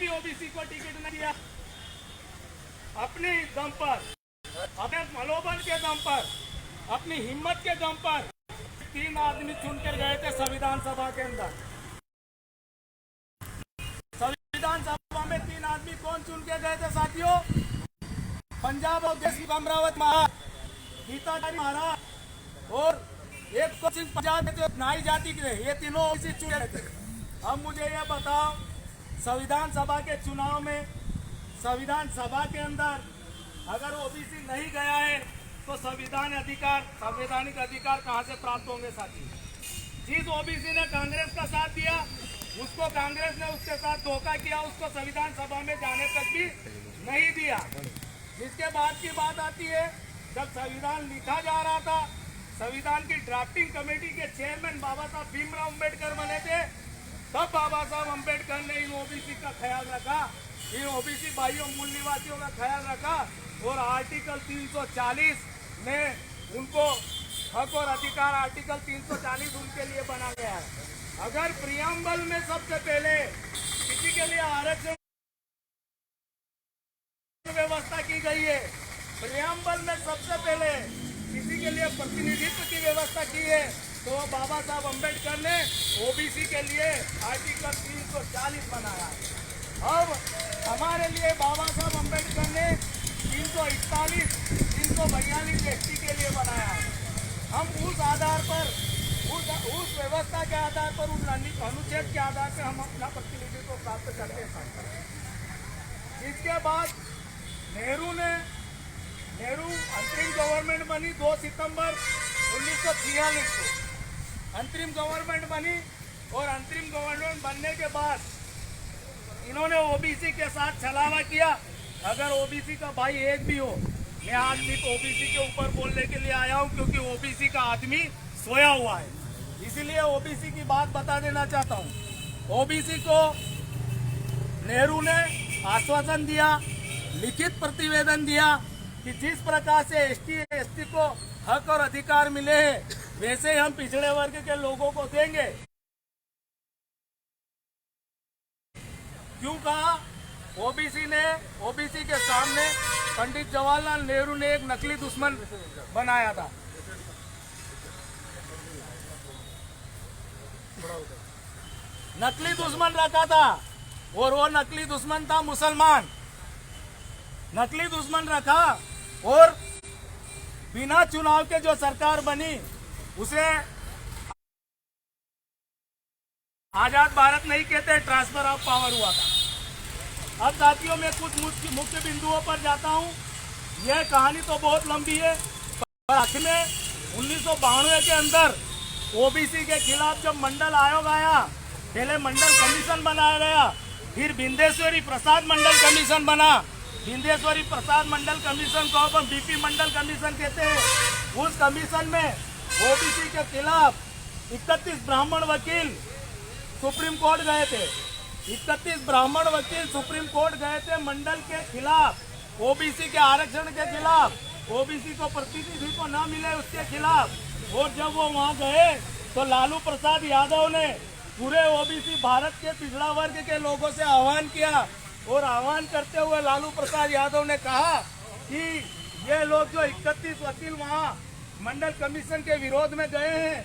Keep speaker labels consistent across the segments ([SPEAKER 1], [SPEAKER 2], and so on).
[SPEAKER 1] भी ओबीसी को टिकट नहीं दिया। अपने दम पर, अपने मनोबल के दम पर, अपनी हिम्मत के दम पर 3 आदमी चुनकर गए थे संविधान सभा के अंदर। संविधान सभा में 3 आदमी कौन चुन के गए थे साथियों? पंजाब और देश अमरावती महाराज, गीताचार्य महाराज और एक सिंह पंजाब में जो नाई जाति के, ये तीनों ओबीसी चुने थे। अब मुझे ये बताओ, संविधान सभा के चुनाव में संविधान सभा के अंदर अगर ओबीसी नहीं गया है तो संवैधानिक अधिकार कहां से प्राप्त होंगे साथी? जिस ओबीसी ने कांग्रेस का साथ दिया, उसको कांग्रेस ने उसके साथ धोखा किया, उसको संविधान सभा में जाने तक भी नहीं दिया। जिसके बाद की बात आती है, जब संविधान लिखा जा रहा था, संविधान की ड्राफ्टिंग कमेटी के चेयरमैन बाबा साहब भीमराव अंबेडकर बने थे। तब बाबा साहब अंबेडकर ने इन ओबीसी का ख्याल रखा, इन ओबीसी भाइयों मूल निवासियों का ख्याल रखा और आर्टिकल 340 ने उनको हक और अधिकार, आर्टिकल 340 उनके लिए बना गया है। अगर प्रियम्बल में सबसे पहले किसी के लिए आरक्षण व्यवस्था की गई है, प्रियम्बल में सबसे पहले किसी के लिए प्रतिनिधित्व की व्यवस्था की है, तो बाबा साहब अंबेडकर ने ओबीसी के लिए आर्टिकल 340 बनाया है। अब हमारे लिए बाबा साहब अंबेडकर ने 341, 342 एसटी के लिए बनाया है। हम उस आधार पर, उस व्यवस्था के आधार पर, उन अनुच्छेद के आधार पर हम अपना प्रतिनिधित्व प्राप्त करते हैं। इसके बाद नेहरू अंतरिम गवर्नमेंट बनी 2 सितंबर 1946 को अंतरिम गवर्नमेंट बनी और अंतरिम गवर्नमेंट बनने के बाद इन्होंने ओबीसी के साथ छलावा किया। अगर ओबीसी का भाई एक भी हो, मैं आज सिर्फ ओबीसी के ऊपर बोलने के लिए आया हूं क्योंकि ओबीसी का आदमी सोया हुआ है, इसीलिए ओबीसी की बात बता देना चाहता हूं। ओबीसी को नेहरू ने आश्वासन दिया, लिखित प्रतिवेदन दिया कि जिस प्रकार से एसटी को हक और अधिकार मिले हैं, वैसे हम पिछड़े वर्ग के लोगों को देंगे। क्यों कहा? ओबीसी के सामने पंडित जवाहरलाल नेहरू ने एक नकली दुश्मन बनाया था। नकली दुश्मन रखा था और वो नकली दुश्मन था मुसलमान। नकली दुश्मन रखा और बिना चुनाव के जो सरकार बनी उसे आजाद भारत नहीं कहते, ट्रांसफर ऑफ पावर हुआ था। अब साथियों में कुछ मुख्य बिंदुओं पर जाता हूं। यह कहानी तो बहुत लंबी है, पर आखिर में 1992 के अंदर ओबीसी के खिलाफ जब मंडल आयोग आया, पहले मंडल कमीशन बनाया गया, फिर बिंदेश्वरी प्रसाद मंडल कमीशन बना। बिंदेश्वरी प्रसाद मंडल कमीशन को अब बीपी मंडल कमीशन कहते हैं। उस कमीशन में ओबीसी के खिलाफ 31 ब्राह्मण वकील सुप्रीम कोर्ट गए थे। 31 ब्राह्मण वकील सुप्रीम कोर्ट गए थे मंडल के खिलाफ, ओबीसी के आरक्षण के खिलाफ, ओबीसी को प्रतिनिधित्व न मिले उसके खिलाफ। और जब वो वहां गए तो लालू प्रसाद यादव ने पूरे ओबीसी भारत के पिछड़ा वर्ग के लोगों से आह्वान किया और आह्वान करते हुए लालू प्रसाद यादव ने कहा कि ये लोग जो 31 वकील वहां मंडल कमीशन के विरोध में गए हैं,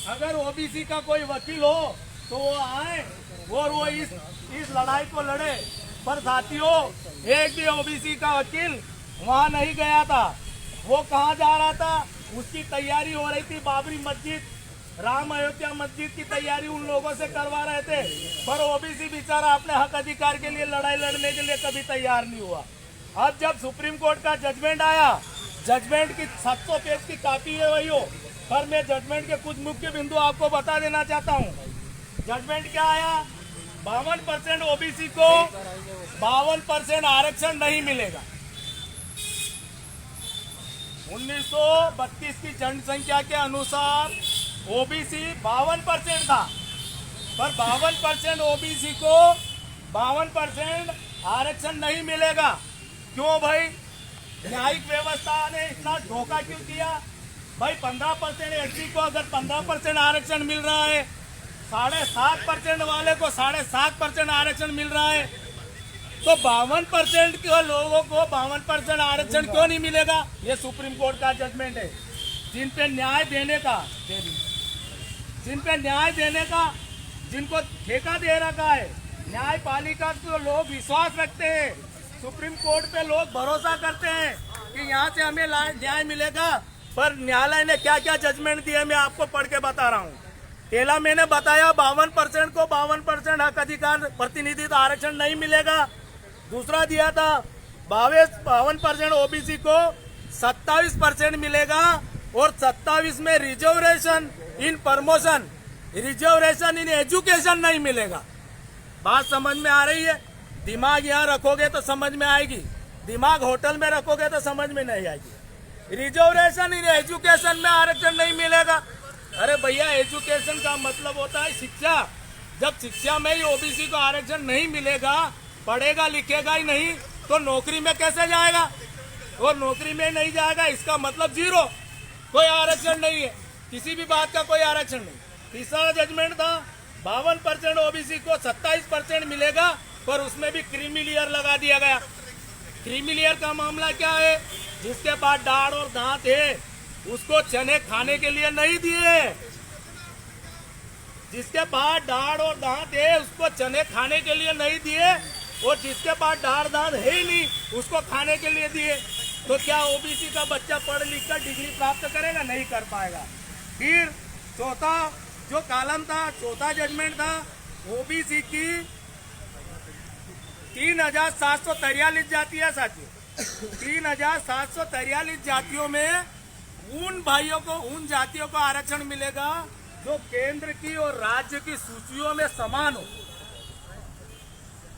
[SPEAKER 1] अगर ओबीसी का कोई वकील हो तो वो आए और वो इस लड़ाई को लड़े। पर साथियों, एक भी ओबीसी का वकील वहां नहीं गया था। वो कहां जा रहा था? उसकी तैयारी हो रही थी, बाबरी मस्जिद, राम अयोध्या मस्जिद की तैयारी उन लोगों से करवा रहे थे। पर ओबीसी बेचारा अपने हक अधिकार के लिए लड़ाई लड़ने के लिए कभी तैयार नहीं हुआ। अब जब सुप्रीम कोर्ट का जजमेंट आया, जजमेंट की 700 पेज की कॉपी है वही हो, पर मैं जजमेंट के कुछ मुख्य बिंदु आपको बता देना चाहता हूँ। जजमेंट क्या आया? 52% ओबीसी को 52% आरक्षण नहीं मिलेगा। 1932 की जनसंख्या के अनुसार ओबीसी 52% था, पर 52% ओबीसी को 52% आरक्षण नहीं मिलेगा। क्यों भाई? न्यायिक व्यवस्था ने इतना धोखा क्यों किया? भाई 15% एससी को अगर 15% आरक्षण मिल रहा है, 7.5% वाले को 7.5% आरक्षण मिल रहा है, तो 52% के लोगों को 52% आरक्षण क्यों नहीं मिलेगा? ये सुप्रीम कोर्ट का जजमेंट है। जिन पे न्याय देने का जिनको ठेका दे रखा है न्यायपालिका, तो लोग विश्वास रखते हैं, सुप्रीम कोर्ट पे लोग भरोसा करते हैं कि यहाँ से हमें न्याय मिलेगा। पर न्यायालय ने क्या क्या जजमेंट दिए मैं आपको पढ़ के बता रहा हूँ। पहला मैंने बताया 52% को 52% हक अधिकार प्रतिनिधित्व आरक्षण नहीं मिलेगा। दूसरा दिया था 52% ओबीसी को 27% मिलेगा और 27 में reservation in promotion, reservation in education नहीं मिलेगा। बात समझ में आ रही है? दिमाग यहाँ रखोगे तो समझ में आएगी, दिमाग होटल में रखोगे तो समझ में नहीं आएगी। रिजर्वेशन इन एजुकेशन में आरक्षण नहीं मिलेगा। अरे भैया, एजुकेशन का मतलब होता है शिक्षा। जब शिक्षा में ही ओबीसी को आरक्षण नहीं मिलेगा, पढ़ेगा लिखेगा ही नहीं, तो नौकरी में कैसे जाएगा? और नौकरी में नहीं जाएगा इसका मतलब जीरो, कोई आरक्षण नहीं है, किसी भी बात का कोई आरक्षण नहीं। तीसरा जजमेंट था 52% ओबीसी को 27% मिलेगा, पर उसमें भी क्रीमी लेयर लगा दिया गया। क्रीमी लेयर का मामला क्या है? जिसके पास दाढ़ और दांत है उसको चने खाने के लिए नहीं दिए। जिसके पास दाढ़ और दांत है उसको चने खाने के लिए नहीं दिए, और जिसके पास दाढ़ दांत है ही नहीं उसको खाने के लिए दिए। तो क्या ओबीसी का बच्चा पढ़ लिख कर डिग्री प्राप्त करेगा? नहीं कर पाएगा। फिर चौथा जो कॉलम था, चौथा जजमेंट था, ओबीसी की 3743 जातियां साथियों, 3743 जातियों में उन भाइयों को, उन जातियों को आरक्षण मिलेगा जो केंद्र की और राज्य की सूचियों में समान हो।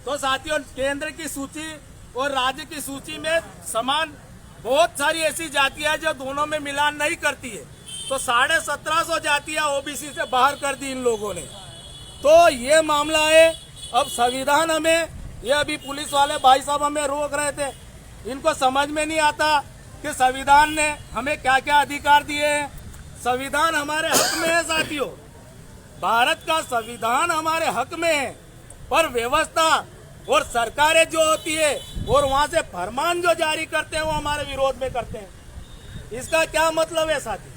[SPEAKER 1] तो साथियों, केंद्र की सूची और राज्य की सूची में समान बहुत सारी ऐसी जातियां जो दोनों में मिलान नहीं करती है। तो 1750 जातियां ओबीसी से बाहर कर दी इन लोगों ने। तो ये मामला है। अब संविधान हमें, ये अभी पुलिस वाले भाई साहब हमें रोक रहे थे, इनको समझ में नहीं आता कि संविधान ने हमें क्या क्या अधिकार दिए हैं। संविधान हमारे हक में है साथियों, भारत का संविधान हमारे हक में है, पर व्यवस्था और सरकारें जो होती है और वहां से फरमान जो जारी करते हैं वो हमारे विरोध में करते हैं। इसका क्या मतलब है साथी?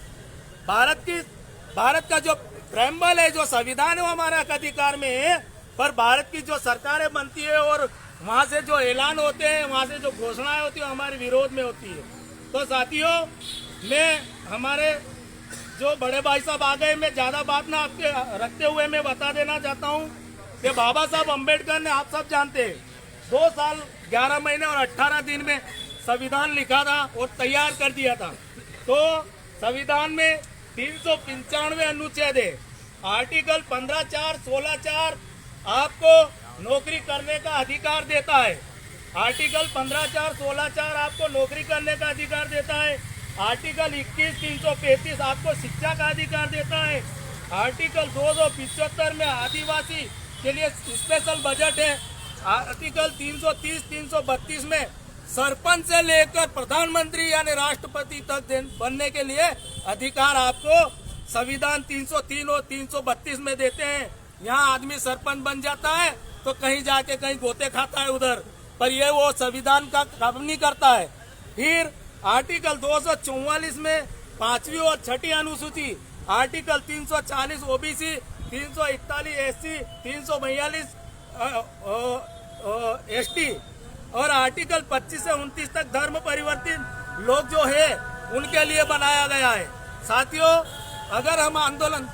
[SPEAKER 1] भारत का जो प्रेम्बल है, जो संविधान है, वो हमारे हक अधिकार में है, पर भारत की जो सरकारें बनती है और वहां से जो ऐलान होते हैं, वहां से जो घोषणाएं होती है, हमारे विरोध में होती है। तो साथियों, मैं हमारे जो बड़े भाई साहब आ गए, मैं ज्यादा बात ना आपके रखते हुए मैं बता देना चाहता हूँ कि बाबा साहब अम्बेडकर ने, आप सब जानते हैं, 2 साल 11 महीने और 18 दिन में संविधान लिखा था और तैयार कर दिया था। तो संविधान में 395 अनुच्छेद है। आर्टिकल 15(4), 16(4) आपको नौकरी करने का अधिकार देता है। आर्टिकल 15(4), 16(4) आपको नौकरी करने का अधिकार देता है। आर्टिकल 21, 335 आपको शिक्षा का अधिकार देता है। आर्टिकल 275 में आदिवासी के लिए स्पेशल बजट है। आर्टिकल 330, 332 में सरपंच से लेकर प्रधानमंत्री यानी राष्ट्रपति तक बनने के लिए अधिकार आपको संविधान 303 और 332 में देते हैं। यहाँ आदमी सरपंच बन जाता है तो कहीं जाके कहीं गोते खाता है उधर, पर ये वो संविधान का काम नहीं करता है। फिर आर्टिकल 244 में 5वीं और 6ठी अनुसूची, आर्टिकल 340 ओबीसी, 341 एससी, 342 एसटी और आर्टिकल 25 से 29 तक धर्म परिवर्तित लोग जो है उनके लिए बनाया गया है। साथियों, अगर हम आंदोलन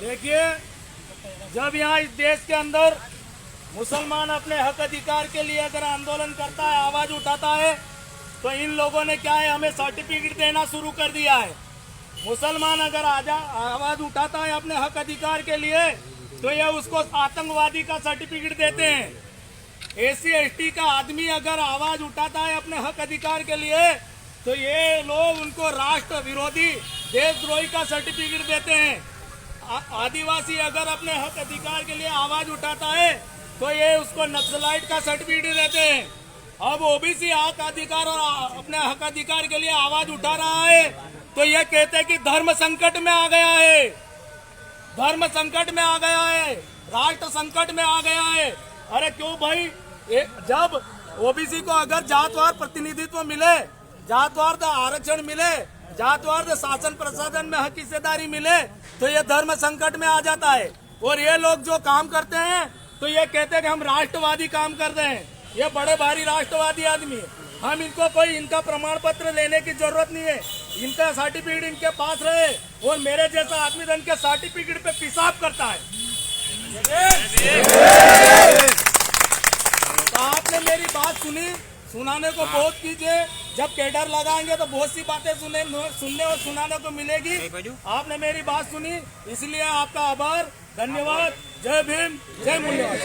[SPEAKER 1] देखिए, जब यहाँ इस देश के अंदर मुसलमान अपने हक अधिकार के लिए अगर आंदोलन करता है, आवाज उठाता है, तो इन लोगों ने क्या है, हमें सर्टिफिकेट देना शुरू कर दिया है। मुसलमान अगर आवाज उठाता है अपने हक अधिकार के लिए, तो ये उसको आतंकवादी का सर्टिफिकेट देते हैं। एससी एसटी का आदमी अगर आवाज उठाता है अपने हक अधिकार के लिए, तो ये लोग उनको राष्ट्र विरोधी देशद्रोही का सर्टिफिकेट देते हैं। आदिवासी अगर अपने हक अधिकार के लिए आवाज उठाता है, तो ये उसको नक्सलाइट का सर्टिफिकेट देते हैं। अब ओबीसी हक अधिकार और अपने हक अधिकार के लिए आवाज उठा रहा है, तो ये कहते हैं कि धर्म संकट में आ गया है, धर्म संकट में आ गया है, राष्ट्र संकट में आ गया है। अरे क्यों भाई, जब ओबीसी को अगर जातवार प्रतिनिधित्व मिले, जातवार आरक्षण मिले, जातवार शासन प्रशासन में हक हिस्सेदारी मिले, तो ये धर्म संकट में आ जाता है। और ये लोग जो काम करते हैं, तो ये कहते हैं कि हम राष्ट्रवादी काम कर रहे हैं। ये बड़े भारी राष्ट्रवादी आदमी है। हम इनको कोई इनका प्रमाण पत्र लेने की जरूरत नहीं है, इनका सर्टिफिकेट इनके पास रहे। और मेरे जैसा आदमी तो इनके सर्टिफिकेट पे पेशाब करता है। तो आपने मेरी बात सुनी, सुनाने को बहुत कीजिए। जब कैडर लगाएंगे तो बहुत सी बातें सुनने और सुनाने को मिलेगी। आपने मेरी बात सुनी, इसलिए आपका आभार, धन्यवाद। जय भीम, जय मूल्यवाद।